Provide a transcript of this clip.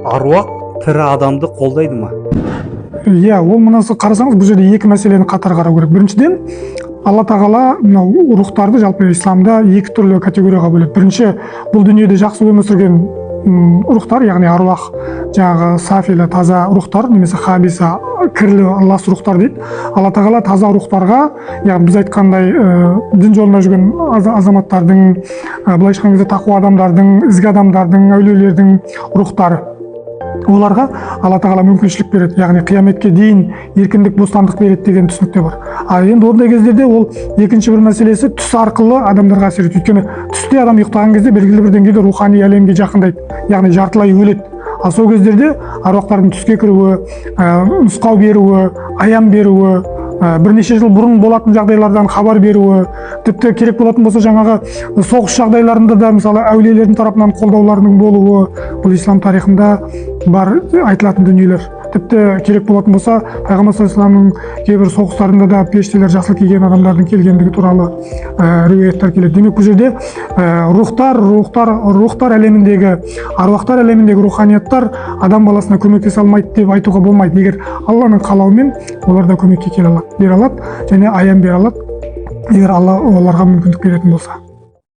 аруақ тірі адамды қолдайды ма? Иә, ол мынасы қарасаңыз, бұл жерде екі мәселені қатар қарау керек. Біріншіден, Алла тағала мынау рухтарды жалпы исламда екі түрлі категорияға бөледі. Бірінші, бұл дүниеде жақсы өмір сүрген рухтар, яғни аруақ, жаңағы сафила, таза рухтар, немесе хабиса, кірлі лас рухтар дейді. Алла тағала таза рухтарға, яғни біз айтқандай дін жолында жүрген азаматтардың, былайша айтқан кезде тақуа адамдардың, ізгі адамдардың, әулиелердің рухтары, оларға Алла тағала мүмкіншілік береді, яғни қияметке дейін еркіндік, бостандық береді деген түсінікте бар. Ал енді ондай кездерде ол екінші бір мәселесі түс арқылы адамдарға әсер етеді. Өйткені түсте адам ұйықтаған кезде белгілі бір деңгейде рухани әлемге жақындайды, яғни жартылай өледі. Ал сол кездерде аруақтардың түске кіруі, нұсқау беруі, аян беруі, бірнеше жыл бұрын болатын жағдайлардан хабар беруі, тіпті керек болатын болса жаңағы соғыс жағдайларында да мысалы әулиелердің тарапынан қолдауларының болуы, бұл ислам тарихында бар айтылатын дүниелер. Тіпті керек болатын болса пайғамбар саллаллаху алейхи вассаламның кейбір соғыстарында да періштелер жасыл киген адамдардың келгендігі туралы риуаяттар келеді. Демек бұл жерде рухтар әлеміндегі, аруақтар әлеміндегі руханияттар адам баласына көмектесе алмайды деп айтуға болмайды. Егер Алланың қалауымен олар да көмекке келе алады, бере алады және аян бере алады, егер Алла оларға мүмкіндік беретін болса.